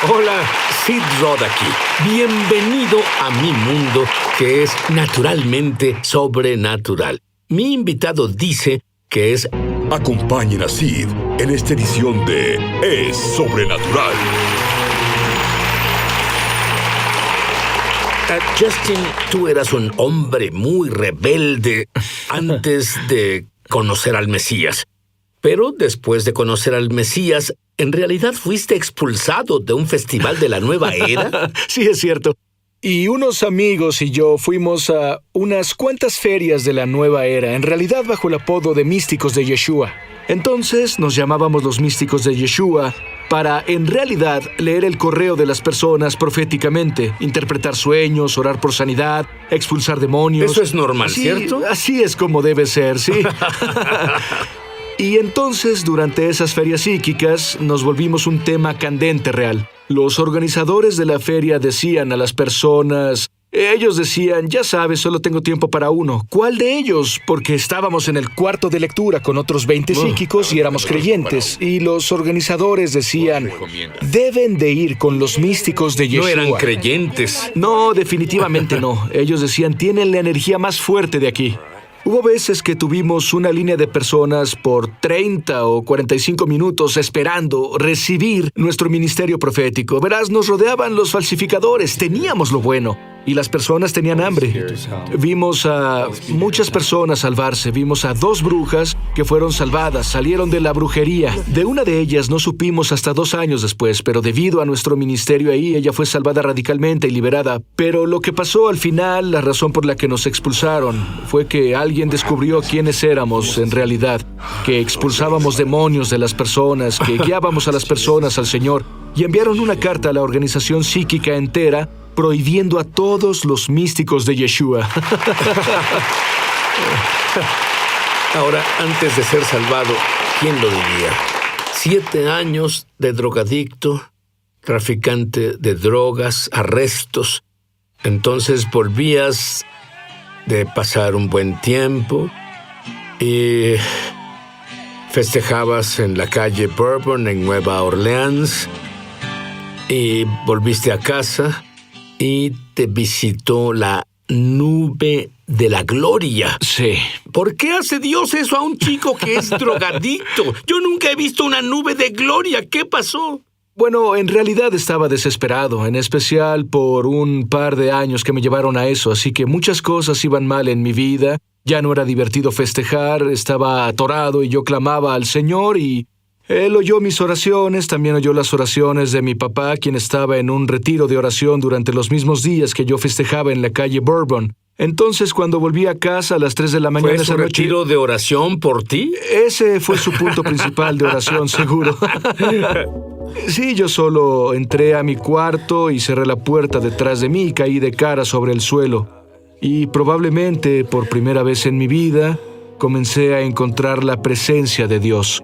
Hola, Sid Roth aquí. Bienvenido a mi mundo, que es naturalmente sobrenatural. Mi invitado dice que es... Acompañen a Sid en esta edición de Es Sobrenatural. Justin, tú eras un hombre muy rebelde antes de conocer al Mesías. Pero después de conocer al Mesías, ¿en realidad fuiste expulsado de un festival de la nueva era? Sí, es cierto. Y unos amigos y yo fuimos a unas cuantas ferias de la nueva era, en realidad bajo el apodo de Místicos de Yeshua. Entonces nos llamábamos los Místicos de Yeshua para, en realidad, leer el correo de las personas proféticamente, interpretar sueños, orar por sanidad, expulsar demonios. Eso es normal, ¿cierto? Así es como debe ser, sí. Y entonces, durante esas ferias psíquicas, nos volvimos un tema candente real. Los organizadores de la feria decían a las personas... Ellos decían, ya sabes, solo tengo tiempo para uno. ¿Cuál de ellos? Porque estábamos en el cuarto de lectura con otros 20 psíquicos y éramos creyentes. Y los organizadores decían, deben de ir con los Místicos de Yeshua. No eran creyentes. No, definitivamente no. Ellos decían, tienen la energía más fuerte de aquí. Hubo veces que tuvimos una línea de personas por 30 o 45 minutos esperando recibir nuestro ministerio profético. Verás, nos rodeaban los falsificadores, teníamos lo bueno. Y las personas tenían hambre. Vimos a muchas personas salvarse. Vimos a 2 brujas que fueron salvadas, salieron de la brujería. De una de ellas no supimos hasta 2 años después, pero debido a nuestro ministerio ahí, ella fue salvada radicalmente y liberada. Pero lo que pasó al final, la razón por la que nos expulsaron, fue que alguien descubrió quiénes éramos en realidad, que expulsábamos demonios de las personas, que guiábamos a las personas al Señor, y enviaron una carta a la organización psíquica entera prohibiendo a todos los místicos de Yeshua. Ahora, antes de ser salvado, ¿quién lo diría? 7 años de drogadicto, traficante de drogas, arrestos. Entonces volvías de pasar un buen tiempo y festejabas en la calle Bourbon en Nueva Orleans y volviste a casa y te visitó la nube de la gloria. Sí. ¿Por qué hace Dios eso a un chico que es drogadicto? Yo nunca he visto una nube de gloria. ¿Qué pasó? Bueno, en realidad estaba desesperado, en especial por un par de años que me llevaron a eso, así que muchas cosas iban mal en mi vida. Ya no era divertido festejar, estaba atorado y yo clamaba al Señor y... Él oyó mis oraciones, también oyó las oraciones de mi papá, quien estaba en un retiro de oración durante los mismos días que yo festejaba en la calle Bourbon. Entonces, cuando volví a casa a las 3 de la mañana ¿Fue esa su noche... retiro de oración por ti? Ese fue su punto principal de oración, seguro. Sí, yo solo entré a mi cuarto y cerré la puerta detrás de mí y caí de cara sobre el suelo. Y probablemente, por primera vez en mi vida, comencé a encontrar la presencia de Dios.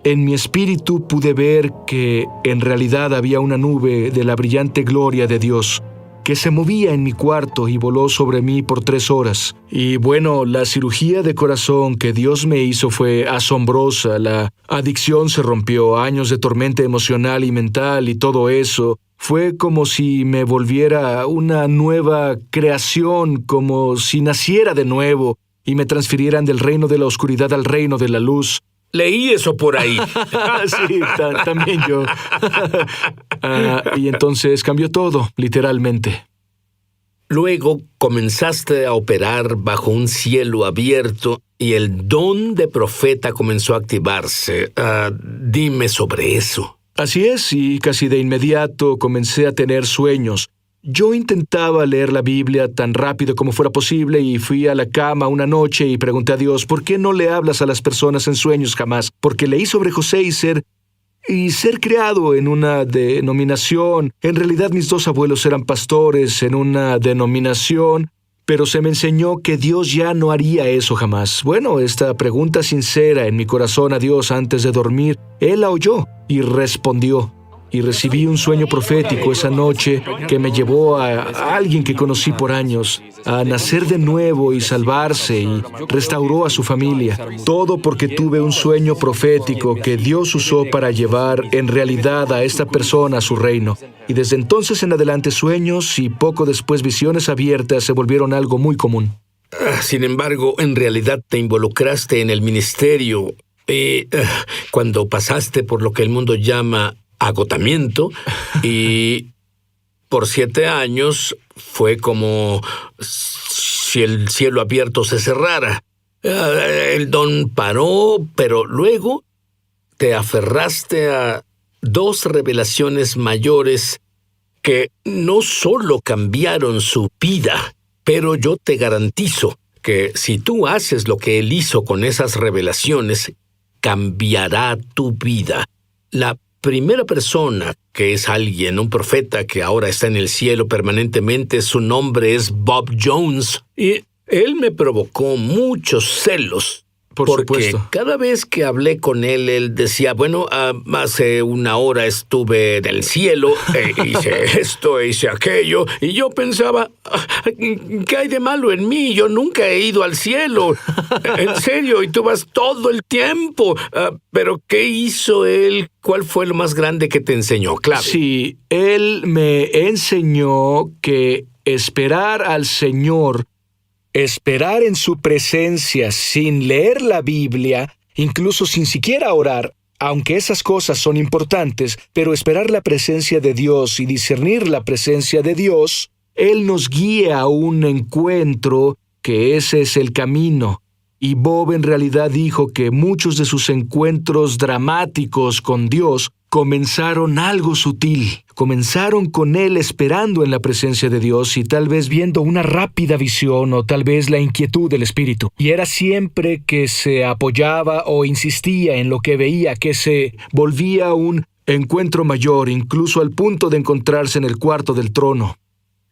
En mi espíritu pude ver que en realidad había una nube de la brillante gloria de Dios que se movía en mi cuarto y voló sobre mí por 3 horas. Y bueno, la cirugía de corazón que Dios me hizo fue asombrosa. La adicción se rompió, años de tormenta emocional y mental y todo eso. Fue como si me volviera una nueva creación, como si naciera de nuevo y me transfirieran del reino de la oscuridad al reino de la luz. Leí eso por ahí. Sí, también yo. Y entonces cambió todo, literalmente. Luego comenzaste a operar bajo un cielo abierto y el don de profeta comenzó a activarse. Dime sobre eso. Así es, y casi de inmediato comencé a tener sueños. Yo intentaba leer la Biblia tan rápido como fuera posible y fui a la cama una noche y pregunté a Dios, ¿por qué no le hablas a las personas en sueños jamás? Porque leí sobre José y ser creado en una denominación. En realidad mis 2 abuelos eran pastores en una denominación, pero se me enseñó que Dios ya no haría eso jamás. Bueno, esta pregunta sincera en mi corazón a Dios antes de dormir, Él la oyó y respondió. y recibí un sueño profético esa noche que me llevó a alguien que conocí por años a nacer de nuevo y salvarse, y restauró a su familia. Todo porque tuve un sueño profético que Dios usó para llevar en realidad a esta persona a su reino. Y desde entonces en adelante sueños y poco después visiones abiertas se volvieron algo muy común. Sin embargo, en realidad te involucraste en el ministerio cuando pasaste por lo que el mundo llama agotamiento, y por 7 años fue como si el cielo abierto se cerrara. El don paró, pero luego te aferraste a 2 revelaciones mayores que no solo cambiaron su vida, pero yo te garantizo que si tú haces lo que él hizo con esas revelaciones, cambiará tu vida. La primera persona que es alguien, un profeta que ahora está en el cielo permanentemente, su nombre es Bob Jones. Y él me provocó muchos celos. Por porque supuesto. cada vez que hablé con él decía, bueno, hace 1 hora estuve en el cielo, hice esto, hice aquello, y yo pensaba, ¿qué hay de malo en mí? Yo nunca he ido al cielo. En serio, y tú vas todo el tiempo. Pero ¿qué hizo él? ¿Cuál fue lo más grande que te enseñó? Clave. Sí, él me enseñó que esperar al Señor, esperar en su presencia sin leer la Biblia, incluso sin siquiera orar, aunque esas cosas son importantes, pero esperar la presencia de Dios y discernir la presencia de Dios, Él nos guía a un encuentro, que ese es el camino. Y Bob en realidad dijo que muchos de sus encuentros dramáticos con Dios comenzaron algo sutil. Comenzaron con él esperando en la presencia de Dios y tal vez viendo una rápida visión o tal vez la inquietud del Espíritu. Y era siempre que se apoyaba o insistía en lo que veía, que se volvía un encuentro mayor, incluso al punto de encontrarse en el cuarto del trono.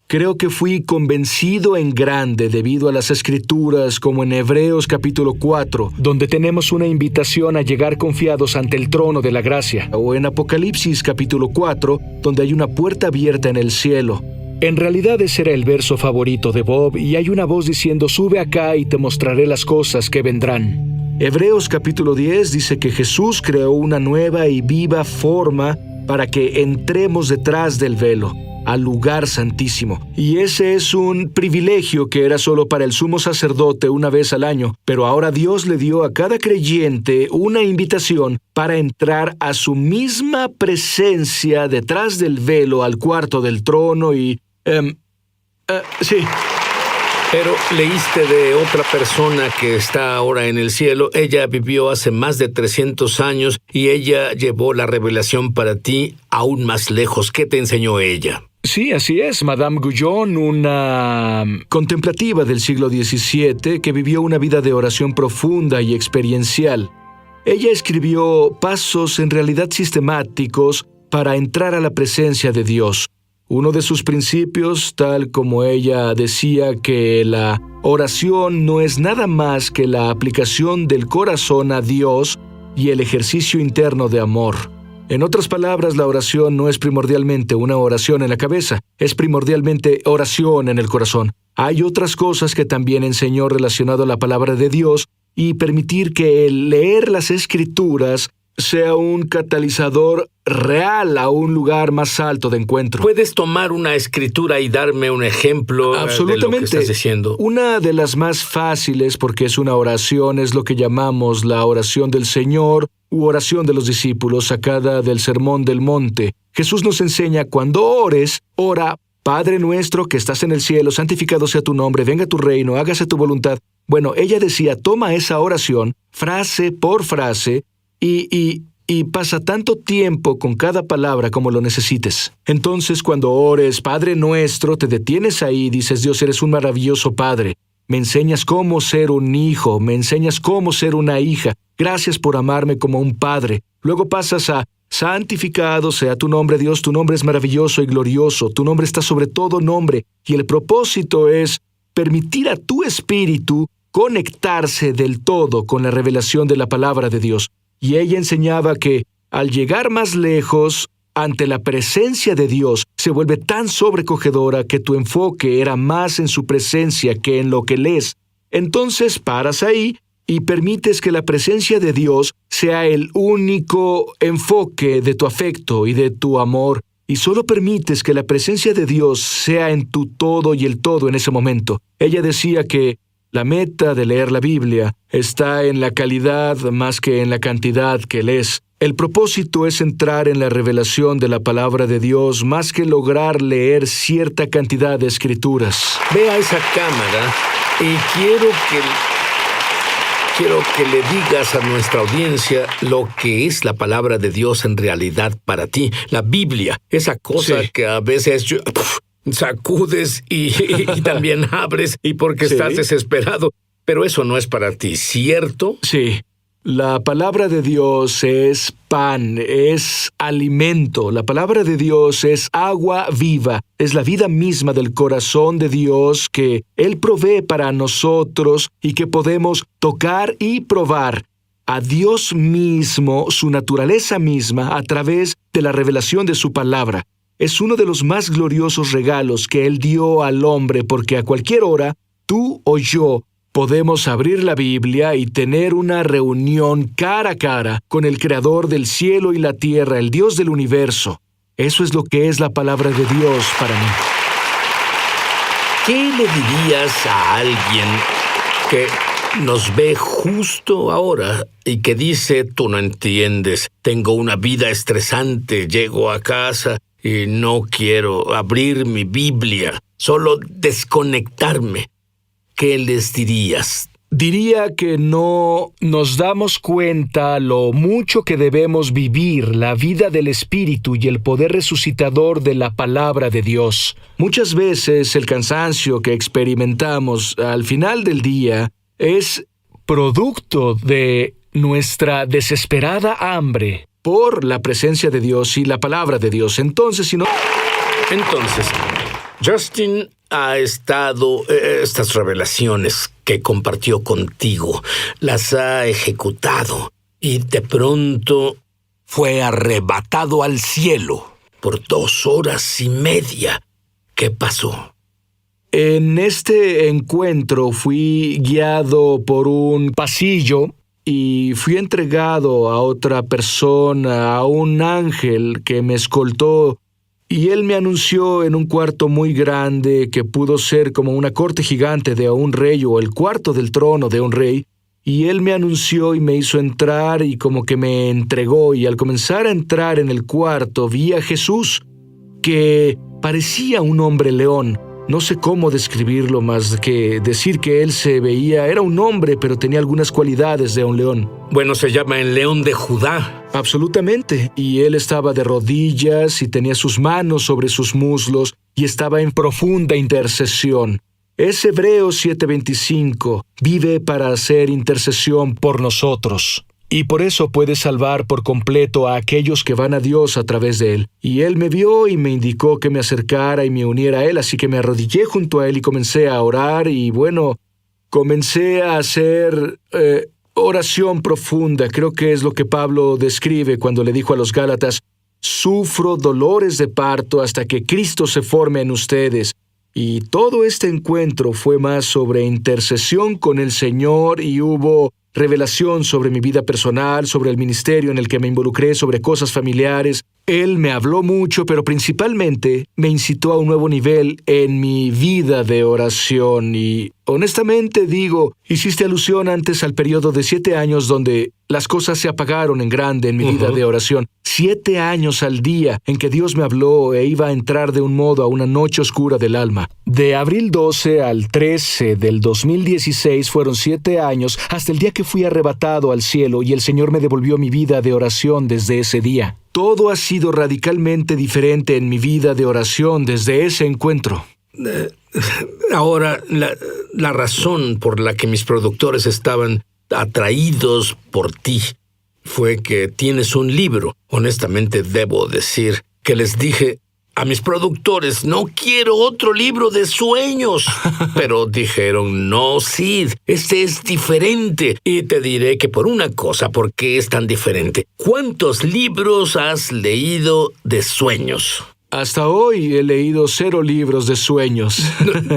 Creo que fui convencido en grande debido a las Escrituras, como en Hebreos capítulo 4, donde tenemos una invitación a llegar confiados ante el trono de la gracia, o en Apocalipsis capítulo 4, donde hay una puerta abierta en el cielo. En realidad ese era el verso favorito de Bob, y hay una voz diciendo, sube acá y te mostraré las cosas que vendrán. Hebreos capítulo 10 dice que Jesús creó una nueva y viva forma para que entremos detrás del velo, al lugar santísimo. Y ese es un privilegio que era solo para el sumo sacerdote una vez al año, pero ahora Dios le dio a cada creyente una invitación para entrar a su misma presencia detrás del velo al cuarto del trono y... sí. Pero leíste de otra persona que está ahora en el cielo. Ella vivió hace más de 300 años y ella llevó la revelación para ti aún más lejos. ¿Qué te enseñó ella? Sí, así es. Madame Guyon, una contemplativa del siglo XVII que vivió una vida de oración profunda y experiencial. Ella escribió pasos en realidad sistemáticos para entrar a la presencia de Dios. Uno de sus principios, tal como ella decía que la oración no es nada más que la aplicación del corazón a Dios y el ejercicio interno de amor. En otras palabras, la oración no es primordialmente una oración en la cabeza, es primordialmente oración en el corazón. Hay otras cosas que también enseñó relacionado a la palabra de Dios y permitir que el leer las Escrituras sea un catalizador real a un lugar más alto de encuentro. ¿Puedes tomar una escritura y darme un ejemplo de lo que estás diciendo? Una de las más fáciles, porque es una oración, es lo que llamamos la oración del Señor u oración de los discípulos, sacada del Sermón del Monte. Jesús nos enseña, cuando ores, ora, Padre nuestro que estás en el cielo, santificado sea tu nombre, venga tu reino, hágase tu voluntad. Bueno, ella decía, toma esa oración, frase por frase, y pasa tanto tiempo con cada palabra como lo necesites. Entonces, cuando ores, Padre nuestro, te detienes ahí y dices, Dios, eres un maravilloso Padre. Me enseñas cómo ser un hijo, me enseñas cómo ser una hija. Gracias por amarme como un padre. Luego pasas a, santificado sea tu nombre, Dios, tu nombre es maravilloso y glorioso, tu nombre está sobre todo nombre. Y el propósito es permitir a tu espíritu conectarse del todo con la revelación de la palabra de Dios. Y ella enseñaba que, al llegar más lejos, ante la presencia de Dios se vuelve tan sobrecogedora que tu enfoque era más en su presencia que en lo que lees. Entonces paras ahí y permites que la presencia de Dios sea el único enfoque de tu afecto y de tu amor, y solo permites que la presencia de Dios sea en tu todo y el todo en ese momento. Ella decía que la meta de leer la Biblia está en la calidad más que en la cantidad que lees. El propósito es entrar en la revelación de la palabra de Dios más que lograr leer cierta cantidad de escrituras. Ve a esa cámara y quiero que le digas a nuestra audiencia lo que es la palabra de Dios en realidad para ti. La Biblia, esa cosa que a veces sacudes y también abres y porque estás desesperado. Pero eso no es para ti, ¿cierto? Sí. La palabra de Dios es pan, es alimento. La palabra de Dios es agua viva. Es la vida misma del corazón de Dios que Él provee para nosotros y que podemos tocar y probar a Dios mismo, su naturaleza misma, a través de la revelación de su palabra. Es uno de los más gloriosos regalos que Él dio al hombre porque a cualquier hora, tú o yo, podemos abrir la Biblia y tener una reunión cara a cara con el Creador del cielo y la tierra, el Dios del universo. Eso es lo que es la palabra de Dios para mí. ¿Qué le dirías a alguien que nos ve justo ahora y que dice, tú no entiendes, tengo una vida estresante, llego a casa y no quiero abrir mi Biblia, solo desconectarme? ¿Qué les dirías? Diría que no nos damos cuenta lo mucho que debemos vivir la vida del Espíritu y el poder resucitador de la palabra de Dios. Muchas veces el cansancio que experimentamos al final del día es producto de nuestra desesperada hambre por la presencia de Dios y la palabra de Dios. Entonces, Justin ha estado estas revelaciones que compartió contigo, las ha ejecutado y de pronto fue arrebatado al cielo por 2 horas y media. ¿Qué pasó? En este encuentro fui guiado por un pasillo y fui entregado a otra persona, a un ángel que me escoltó. Y él me anunció en un cuarto muy grande que pudo ser como una corte gigante de un rey o el cuarto del trono de un rey. Y él me anunció y me hizo entrar y como que me entregó. Y al comenzar a entrar en el cuarto vi a Jesús, que parecía un hombre león. No sé cómo describirlo más que decir que él se veía, era un hombre, pero tenía algunas cualidades de un león. Bueno, se llama el León de Judá. Absolutamente. Y él estaba de rodillas y tenía sus manos sobre sus muslos y estaba en profunda intercesión. Es Hebreos 7:25. Vive para hacer intercesión por nosotros. Y por eso puede salvar por completo a aquellos que van a Dios a través de él. Y él me vio y me indicó que me acercara y me uniera a él, así que me arrodillé junto a él y comencé a orar y comencé a hacer oración profunda. Creo que es lo que Pablo describe cuando le dijo a los Gálatas, sufro dolores de parto hasta que Cristo se forme en ustedes. Y todo este encuentro fue más sobre intercesión con el Señor y hubo revelación sobre mi vida personal, sobre el ministerio en el que me involucré, sobre cosas familiares. Él me habló mucho, pero principalmente me incitó a un nuevo nivel en mi vida de oración. Y honestamente digo, hiciste alusión antes al periodo de 7 años donde las cosas se apagaron en grande en mi vida de oración. 7 años al día en que Dios me habló e iba a entrar de un modo a una noche oscura del alma. De abril 12 al 13 del 2016 fueron 7 años hasta el día que fui arrebatado al cielo y el Señor me devolvió mi vida de oración desde ese día. Todo ha sido radicalmente diferente en mi vida de oración desde ese encuentro. Ahora, la razón por la que mis productores estaban atraídos por ti fue que tienes un libro. Honestamente, debo decir que les dije, a mis productores, no quiero otro libro de sueños. Pero dijeron, no, Sid, este es diferente. Y te diré que por una cosa, ¿por qué es tan diferente? ¿Cuántos libros has leído de sueños? Hasta hoy he leído 0 libros de sueños.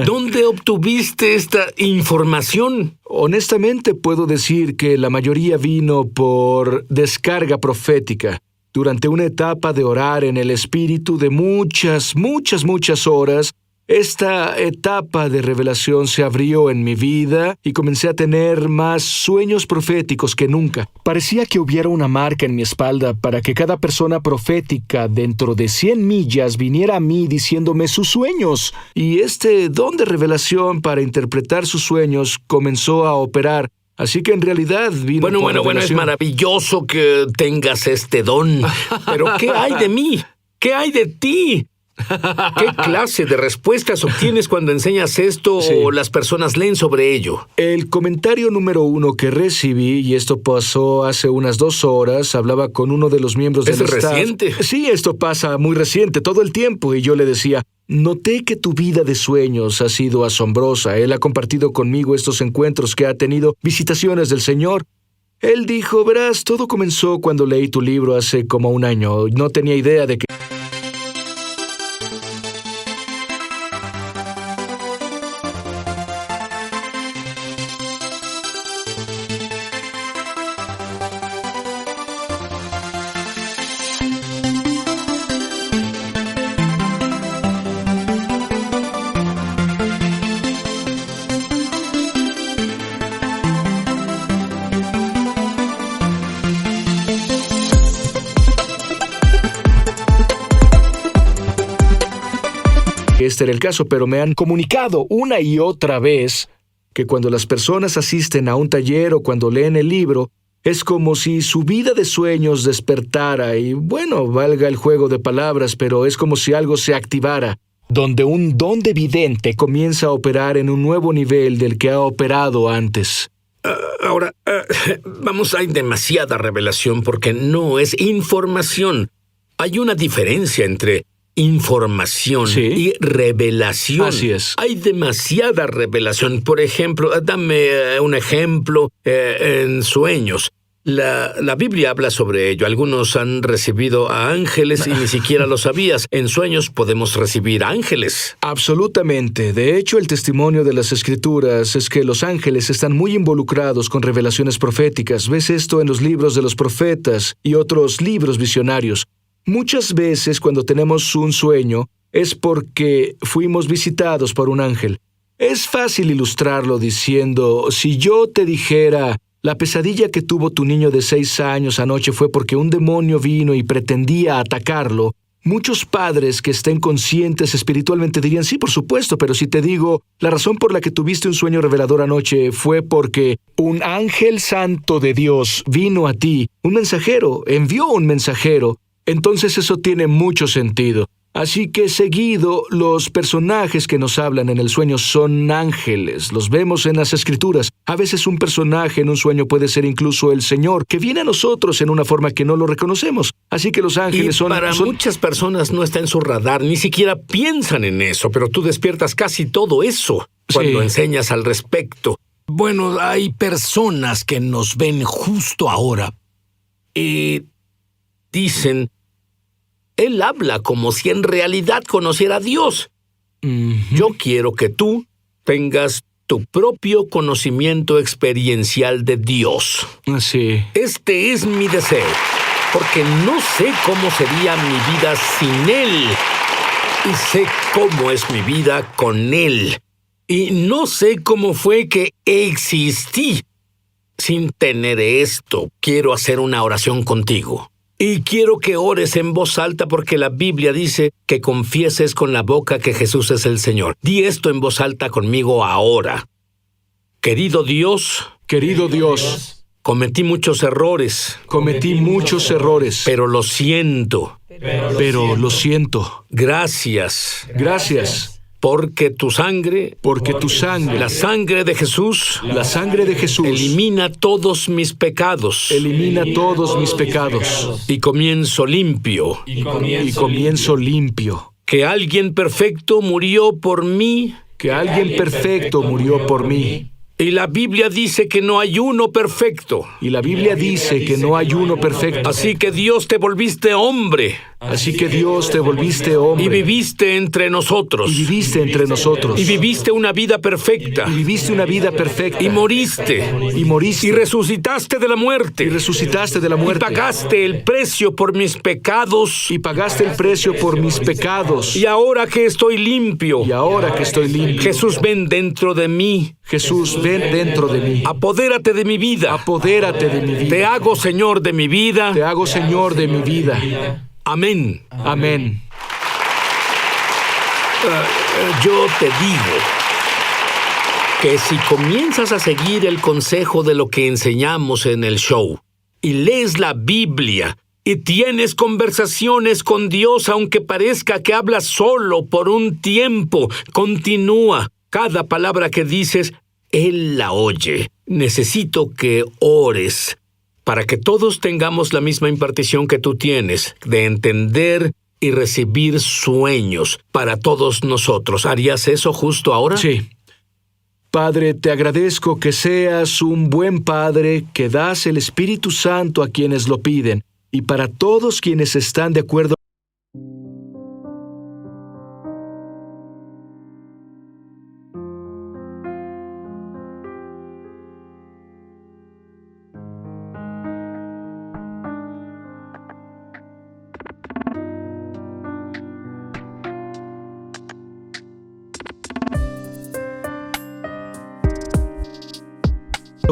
¿Dónde obtuviste esta información? Honestamente, puedo decir que la mayoría vino por descarga profética. Durante una etapa de orar en el Espíritu de muchas horas, esta etapa de revelación se abrió en mi vida y comencé a tener más sueños proféticos que nunca. Parecía que hubiera una marca en mi espalda para que cada persona profética dentro de 100 millas viniera a mí diciéndome sus sueños. Y este don de revelación para interpretar sus sueños comenzó a operar. Así que en realidad vino por Bueno, es maravilloso que tengas este don. Pero ¿qué hay de mí? ¿Qué hay de ti? ¿Qué clase de respuestas obtienes cuando enseñas esto o las personas leen sobre ello? El comentario número 1 que recibí, y esto pasó hace unas 2 horas, hablaba con uno de los miembros del staff. ¿Es reciente? Sí, esto pasa muy reciente, todo el tiempo, y yo le decía, noté que tu vida de sueños ha sido asombrosa. Él ha compartido conmigo estos encuentros que ha tenido visitaciones del Señor. Él dijo, verás, todo comenzó cuando leí tu libro hace como 1 año. No tenía idea de que... Este era el caso, pero me han comunicado una y otra vez que cuando las personas asisten a un taller o cuando leen el libro, es como si su vida de sueños despertara y, bueno, valga el juego de palabras, pero es como si algo se activara, donde un don de vidente comienza a operar en un nuevo nivel del que ha operado antes. Ahora, hay demasiada revelación porque no es información. Hay una diferencia entre información y revelación. Así es. Hay demasiada revelación. Por ejemplo, dame un ejemplo en sueños. La Biblia habla sobre ello. Algunos han recibido a ángeles y ni siquiera lo sabías. En sueños podemos recibir ángeles. Absolutamente. De hecho, el testimonio de las Escrituras es que los ángeles están muy involucrados con revelaciones proféticas. Ves esto en los libros de los profetas y otros libros visionarios. Muchas veces cuando tenemos un sueño es porque fuimos visitados por un ángel. Es fácil ilustrarlo diciendo, si yo te dijera, la pesadilla que tuvo tu niño de 6 años anoche fue porque un demonio vino y pretendía atacarlo, muchos padres que estén conscientes espiritualmente dirían, sí, por supuesto, pero si te digo, la razón por la que tuviste un sueño revelador anoche fue porque un ángel santo de Dios vino a ti, un mensajero, envió un mensajero, entonces eso tiene mucho sentido. Así que seguido, los personajes que nos hablan en el sueño son ángeles. Los vemos en las Escrituras. A veces un personaje en un sueño puede ser incluso el Señor, que viene a nosotros en una forma que no lo reconocemos. Así que los ángeles son... Para muchas personas no está en su radar, ni siquiera piensan en eso, pero tú despiertas casi todo eso cuando enseñas al respecto. Bueno, hay personas que nos ven justo ahora y dicen, él habla como si en realidad conociera a Dios. Yo quiero que tú tengas tu propio conocimiento experiencial de Dios. Sí. Este es mi deseo, porque no sé cómo sería mi vida sin Él, y sé cómo es mi vida con Él, y no sé cómo fue que existí sin tener esto. Quiero hacer una oración contigo. Y quiero que ores en voz alta porque la Biblia dice que confieses con la boca que Jesús es el Señor. Di esto en voz alta conmigo ahora. Querido Dios, cometí muchos errores. Pero lo siento. Gracias. Porque tu sangre, la sangre de Jesús, elimina todos mis pecados. Y comienzo limpio. que alguien perfecto murió por mí. Que alguien perfecto murió por mí. Y la Biblia dice que no hay uno perfecto. Y la Biblia dice que no hay uno perfecto. Así que Dios te volviste hombre. Así que Dios te volviste hombre. Y viviste entre nosotros. Y viviste entre nosotros. Y viviste una vida perfecta. Y viviste una vida perfecta. Y moriste. Y moriste. Y resucitaste de la muerte. Y resucitaste de la muerte. Y pagaste el precio por mis pecados. Y pagaste el precio por mis pecados. Y ahora que estoy limpio. Y ahora que estoy limpio. Jesús, ven dentro de mí. Jesús, ven dentro de mí. Apodérate de mi vida. Apodérate de mi vida. Te hago Señor de mi vida. Te hago Señor de mi vida. Amén. Amén. Yo te digo que si comienzas a seguir el consejo de lo que enseñamos en el show y lees la Biblia y tienes conversaciones con Dios, aunque parezca que hablas solo por un tiempo, continúa. Cada palabra que dices, Él la oye. Necesito que ores para que todos tengamos la misma impartición que tú tienes, de entender y recibir sueños para todos nosotros. ¿Harías eso justo ahora? Sí. Padre, te agradezco que seas un buen Padre, que das el Espíritu Santo a quienes lo piden, y para todos quienes están de acuerdo.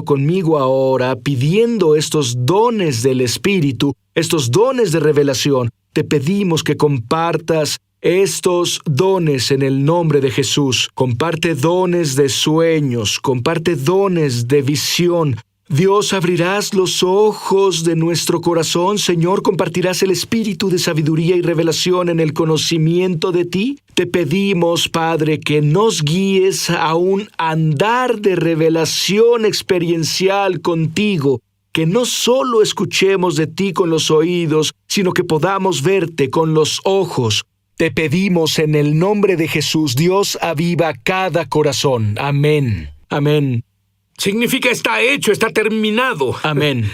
Conmigo ahora, pidiendo estos dones del Espíritu, estos dones de revelación, te pedimos que compartas estos dones en el nombre de Jesús. Comparte dones de sueños, comparte dones de visión. Dios, abrirás los ojos de nuestro corazón, Señor, compartirás el espíritu de sabiduría y revelación en el conocimiento de ti. Te pedimos, Padre, que nos guíes a un andar de revelación experiencial contigo, que no solo escuchemos de ti con los oídos, sino que podamos verte con los ojos. Te pedimos en el nombre de Jesús, Dios, aviva cada corazón. Amén. Amén. Significa está hecho, está terminado. Amén.